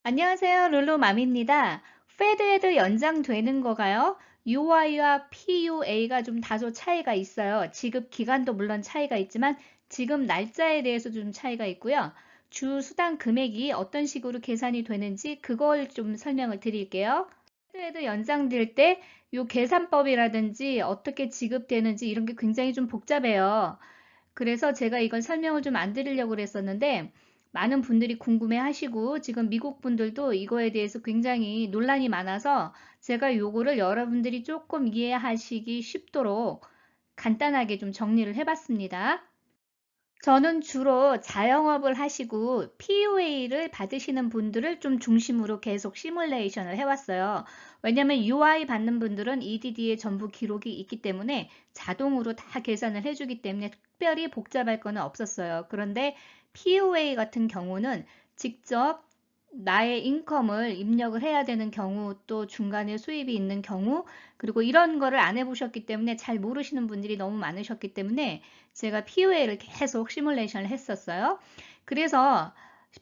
안녕하세요. 룰루맘입니다. 페드에도 연장되는 거가요? UI와 PUA가 좀 다소 차이가 있어요. 지급 기간도 물론 차이가 있지만 지급 날짜에 대해서 좀 차이가 있고요. 주 수당 금액이 어떤 식으로 계산이 되는지 그걸 좀 설명을 드릴게요. 페드에도 연장될 때 요 계산법이라든지 어떻게 지급되는지 이런 게 굉장히 좀 복잡해요. 그래서 제가 이걸 설명을 좀 안 드리려고 그랬었는데 많은 분들이 궁금해 하시고 지금 미국 분들도 이거에 대해서 굉장히 논란이 많아서 제가 요거를 여러분들이 조금 이해하시기 쉽도록 간단하게 좀 정리를 해봤습니다. 저는 주로 자영업을 하시고 PUA를 받으시는 분들을 좀 중심으로 계속 시뮬레이션을 해왔어요. 왜냐하면 UI 받는 분들은 EDD에 전부 기록이 있기 때문에 자동으로 다 계산을 해주기 때문에 특별히 복잡할 거는 없었어요. 그런데 PUA 같은 경우는 직접 나의 인컴을 입력을 해야 되는 경우, 또 중간에 수입이 있는 경우, 그리고 이런 거를 안 해보셨기 때문에 잘 모르시는 분들이 너무 많으셨기 때문에 제가 POA를 계속 시뮬레이션을 했었어요. 그래서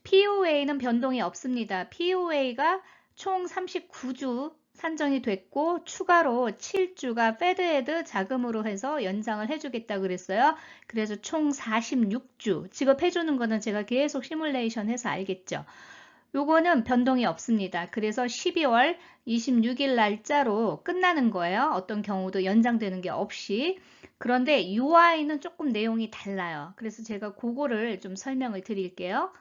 POA는 변동이 없습니다. POA가 총 39주 산정이 됐고 추가로 7주가 페드에드 자금으로 해서 연장을 해주겠다 그랬어요. 그래서 총 46주 지급해주는 거는 제가 계속 시뮬레이션 해서 알겠죠. 요거는 변동이 없습니다. 그래서 12월 26일 날짜로 끝나는 거예요. 어떤 경우도 연장되는 게 없이. 그런데 UI는 조금 내용이 달라요. 그래서 제가 그거를 좀 설명을 드릴게요.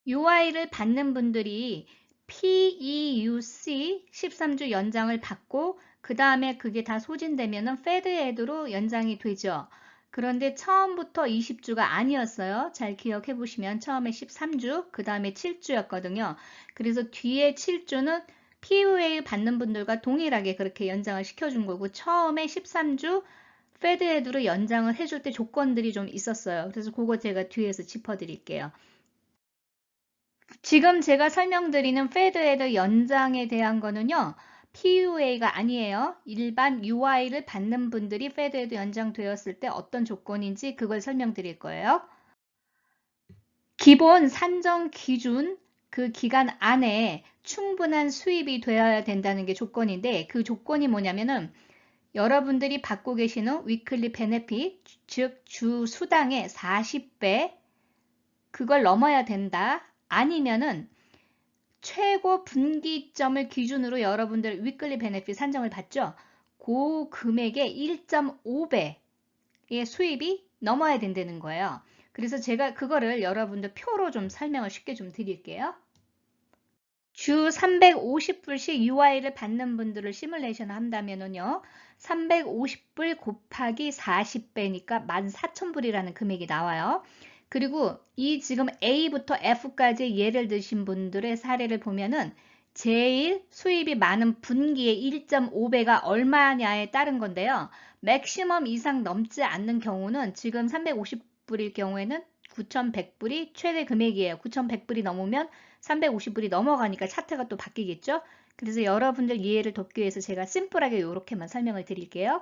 UI를 받는 분들이 PEUC 13주 연장을 받고 그 다음에 그게 다 소진되면은 페드에드로 연장이 되죠. 그런데 처음부터 20주가 아니었어요. 잘 기억해 보시면 처음에 13주, 그 다음에 7주였거든요. 그래서 뒤에 7주는 PUA 받는 분들과 동일하게 그렇게 연장을 시켜준 거고 처음에 13주 페드에드로 연장을 해줄 때 조건들이 좀 있었어요. 그래서 그거 제가 뒤에서 짚어드릴게요. 지금 제가 설명드리는 페드헤드 연장에 대한 거는요. PUA가 아니에요. 일반 UI를 받는 분들이 페드헤드 연장되었을 때 어떤 조건인지 그걸 설명드릴 거예요. 기본 산정 기준 그 기간 안에 충분한 수입이 되어야 된다는 게 조건인데 그 조건이 뭐냐면은 여러분들이 받고 계시는 위클리 베네핏 즉 주 수당의 40배 그걸 넘어야 된다. 아니면은 최고 분기점을 기준으로 여러분들 위클리 베네핏 산정을 받죠. 그 금액의 1.5배의 수입이 넘어야 된다는 거예요. 그래서 제가 그거를 여러분들 표로 좀 설명을 쉽게 좀 드릴게요. 주 350불씩 UI를 받는 분들을 시뮬레이션 한다면요. 350불 곱하기 40배니까 14,000불이라는 금액이 나와요. 그리고 이 지금 A부터 F까지 예를 드신 분들의 사례를 보면은 제일 수입이 많은 분기의 1.5배가 얼마냐에 따른 건데요. 맥시멈 이상 넘지 않는 경우는 지금 350불일 경우에는 9,100불이 최대 금액이에요. 9,100불이 넘으면 350불이 넘어가니까 차트가 또 바뀌겠죠? 그래서 여러분들 이해를 돕기 위해서 제가 심플하게 이렇게만 설명을 드릴게요.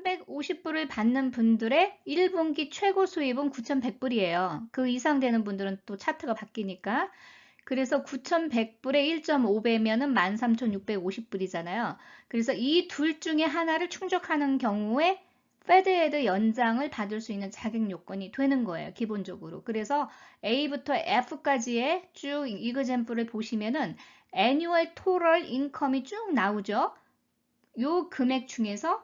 350불을 받는 분들의 1분기 최고 수입은 9,100불이에요. 그 이상 되는 분들은 또 차트가 바뀌니까. 그래서 9,100불에 1.5배면은 13,650불이잖아요. 그래서 이 둘 중에 하나를 충족하는 경우에 페드헤드 연장을 받을 수 있는 자격 요건이 되는 거예요. 기본적으로. 그래서 A부터 F까지의 쭉 이그젬플을 보시면은 애뉴얼 토럴 인컴이 쭉 나오죠. 요 금액 중에서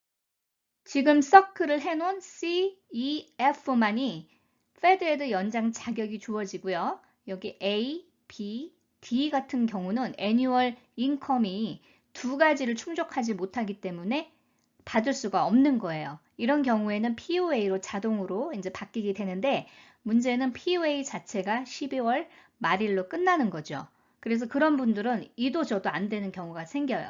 지금 서클을 해놓은 C, E, F만이 페드헤드 연장 자격이 주어지고요. 여기 A, B, D 같은 경우는 애뉴얼 인컴이 두 가지를 충족하지 못하기 때문에 받을 수가 없는 거예요. 이런 경우에는 POA로 자동으로 이제 바뀌게 되는데 문제는 POA 자체가 12월 말일로 끝나는 거죠. 그래서 그런 분들은 이도 저도 안 되는 경우가 생겨요.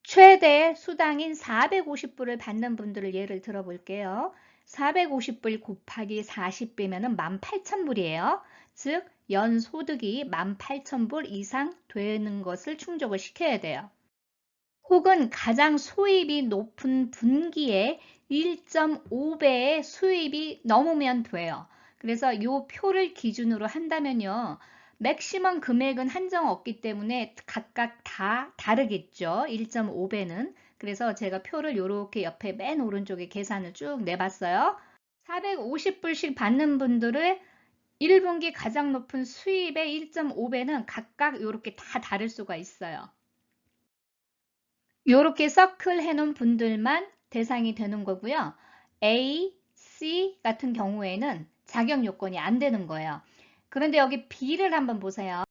최대 수당인 450불을 받는 분들을 예를 들어 볼게요. 450불 곱하기 40배면 18,000불이에요. 즉, 연소득이 18,000불 이상 되는 것을 충족을 시켜야 돼요. 혹은 가장 수입이 높은 분기에 1.5배의 수입이 넘으면 돼요. 그래서 이 표를 기준으로 한다면요. 맥시멈 금액은 한정 없기 때문에 각각 다 다르겠죠. 1.5배는. 그래서 제가 표를 이렇게 옆에 맨 오른쪽에 계산을 쭉 내봤어요. 450불씩 받는 분들의 1분기 가장 높은 수입의 1.5배는 각각 이렇게 다 다를 수가 있어요. 이렇게 서클 해놓은 분들만 대상이 되는 거고요. A, C 같은 경우에는 자격 요건이 안 되는 거예요. 그런데 여기 B를 한번 보세요.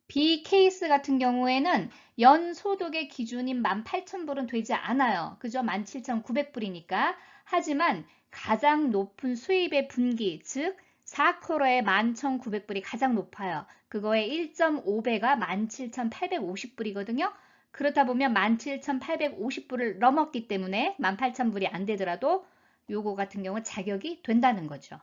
B 케이스 같은 경우에는 연소득의 기준인 18,000불은 되지 않아요. 그죠? 17,900불이니까. 하지만 가장 높은 수입의 분기, 즉 4쿼터의 11,900불이 가장 높아요. 그거의 1.5배가 17,850불이거든요. 그렇다 보면 17,850불을 넘었기 때문에 18,000불이 안 되더라도 요거 같은 경우 자격이 된다는 거죠.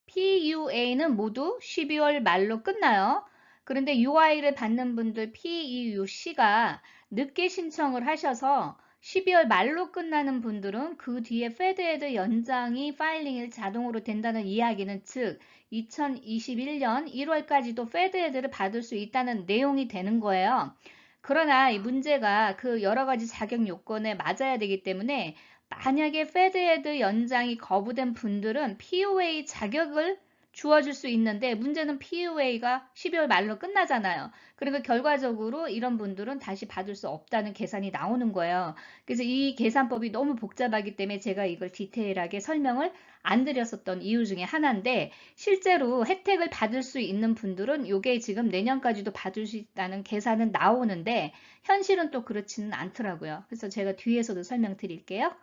PUA는 모두 12월 말로 끝나요. 그런데 UI를 받는 분들 PEUC가 늦게 신청을 하셔서 12월 말로 끝나는 분들은 그 뒤에 페드에드 연장이 파일링이 자동으로 된다는 이야기는 즉 2021년 1월까지도 페드에드를 받을 수 있다는 내용이 되는 거예요. 그러나 이 문제가 그 여러 가지 자격 요건에 맞아야 되기 때문에 만약에 페드헤드 연장이 거부된 분들은 POA 자격을 주어줄 수 있는데 문제는 POA가 12월 말로 끝나잖아요. 그러니까 결과적으로 이런 분들은 다시 받을 수 없다는 계산이 나오는 거예요. 그래서 이 계산법이 너무 복잡하기 때문에 제가 이걸 디테일하게 설명을 안 드렸었던 이유 중에 하나인데 실제로 혜택을 받을 수 있는 분들은 이게 지금 내년까지도 받을 수 있다는 계산은 나오는데 현실은 또 그렇지는 않더라고요. 그래서 제가 뒤에서도 설명드릴게요.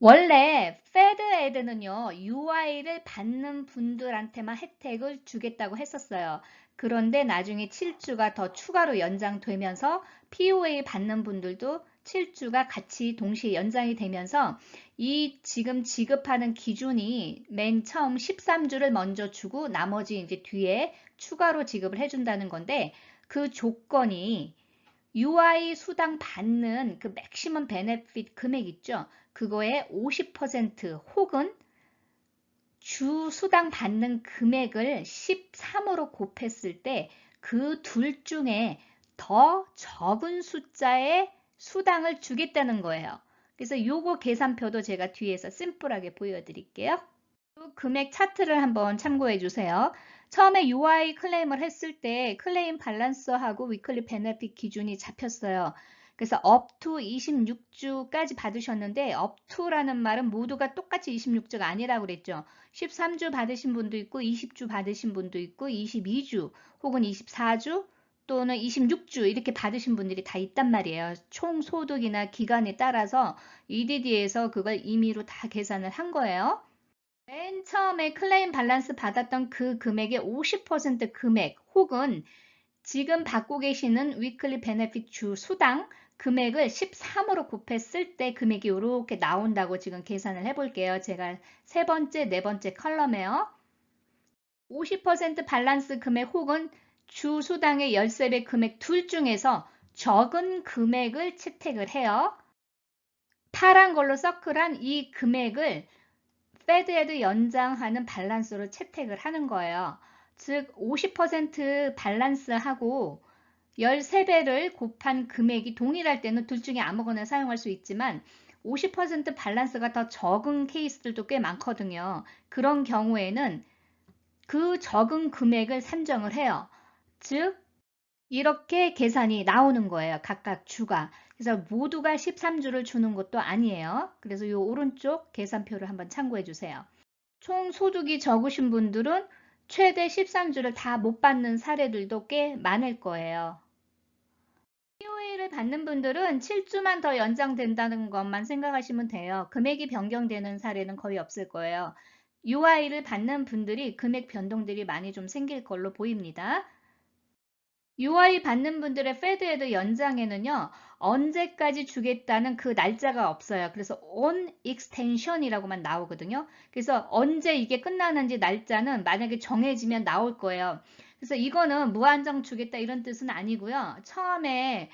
원래 페드에드는요, UI를 받는 분들한테만 혜택을 주겠다고 했었어요. 그런데 나중에 7주가 더 추가로 연장되면서 POA 받는 분들도 7주가 같이 동시에 연장이 되면서 이 지금 지급하는 기준이 맨 처음 13주를 먼저 주고 나머지 이제 뒤에 추가로 지급을 해준다는 건데 그 조건이 UI 수당 받는 그 맥시멈 베네핏 금액 있죠? 그거의 50% 혹은 주 수당 받는 금액을 13으로 곱했을 때 그 둘 중에 더 적은 숫자의 수당을 주겠다는 거예요. 그래서 요거 계산표도 제가 뒤에서 심플하게 보여드릴게요. 금액 차트를 한번 참고해 주세요. 처음에 UI 클레임을 했을 때 클레임 밸런스하고 위클리 베네핏 기준이 잡혔어요. 그래서 up to 26주까지 받으셨는데 up to라는 말은 모두가 똑같이 26주가 아니라고 그랬죠. 13주 받으신 분도 있고 20주 받으신 분도 있고 22주 혹은 24주 또는 26주 이렇게 받으신 분들이 다 있단 말이에요. 총 소득이나 기간에 따라서 EDD에서 그걸 임의로 다 계산을 한 거예요. 맨 처음에 클레임 밸런스 받았던 그 금액의 50% 금액 혹은 지금 받고 계시는 위클리 베네핏 주 수당 금액을 13으로 곱했을 때 금액이 이렇게 나온다고 지금 계산을 해볼게요. 제가 세 번째, 네 번째 컬럼에요. 50% 밸런스 금액 혹은 주 수당의 13배 금액 둘 중에서 적은 금액을 채택을 해요. 파란 걸로 서클한 이 금액을 페드에드 연장하는 밸런스로 채택을 하는 거예요. 즉 50% 밸런스하고 13배를 곱한 금액이 동일할 때는 둘 중에 아무거나 사용할 수 있지만 50% 밸런스가 더 적은 케이스들도 꽤 많거든요. 그런 경우에는 그 적은 금액을 산정을 해요. 즉 이렇게 계산이 나오는 거예요. 각각 주가. 그래서 모두가 13주를 주는 것도 아니에요. 그래서 이 오른쪽 계산표를 한번 참고해 주세요. 총 소득이 적으신 분들은 최대 13주를 다 못 받는 사례들도 꽤 많을 거예요. POA를 받는 분들은 7주만 더 연장된다는 것만 생각하시면 돼요. 금액이 변경되는 사례는 거의 없을 거예요. UI를 받는 분들이 금액 변동들이 많이 좀 생길 걸로 보입니다. UI 받는 분들의 페드헤드 연장에는요, 언제까지 주겠다는 그 날짜가 없어요. 그래서 on extension이라고만 나오거든요. 그래서 언제 이게 끝나는지 날짜는 만약에 정해지면 나올 거예요. 그래서 이거는 무한정 주겠다 이런 뜻은 아니고요. 처음에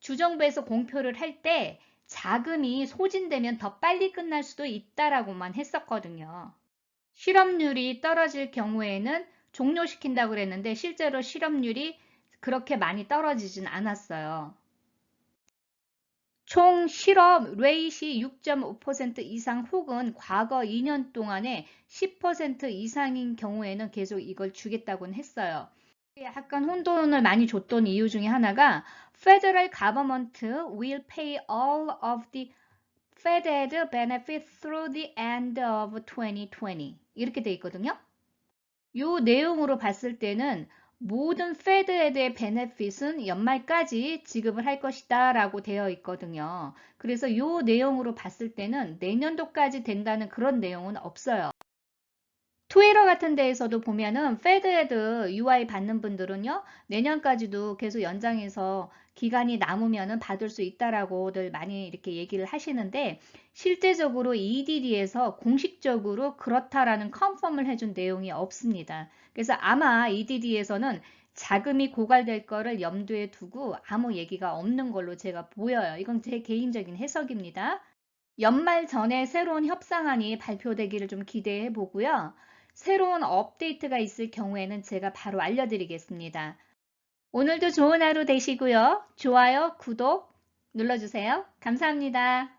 주정부에서 공표를 할 때 자금이 소진되면 더 빨리 끝날 수도 있다라고만 했었거든요. 실업률이 떨어질 경우에는 종료시킨다고 그랬는데 실제로 실업률이 그렇게 많이 떨어지진 않았어요. 총 실업 레이시 6.5% 이상 혹은 과거 2년 동안에 10% 이상인 경우에는 계속 이걸 주겠다고는 했어요. 약간 혼돈을 많이 줬던 이유 중에 하나가 Federal government will pay all of the Fed benefit through the end of 2020 이렇게 돼 있거든요. 이 내용으로 봤을 때는 모든 페드의 베네핏은 연말까지 지급을 할 것이다 라고 되어 있거든요. 그래서 이 내용으로 봤을 때는 내년도까지 된다는 그런 내용은 없어요. 트위터 같은 데에서도 보면은 페드헤드 UI 받는 분들은요, 내년까지도 계속 연장해서 기간이 남으면은 받을 수 있다라고들 많이 이렇게 얘기를 하시는데, 실제적으로 EDD에서 공식적으로 그렇다라는 컨펌을 해준 내용이 없습니다. 그래서 아마 EDD에서는 자금이 고갈될 거를 염두에 두고 아무 얘기가 없는 걸로 제가 보여요. 이건 제 개인적인 해석입니다. 연말 전에 새로운 협상안이 발표되기를 좀 기대해 보고요. 새로운 업데이트가 있을 경우에는 제가 바로 알려드리겠습니다. 오늘도 좋은 하루 되시고요. 좋아요, 구독 눌러주세요. 감사합니다.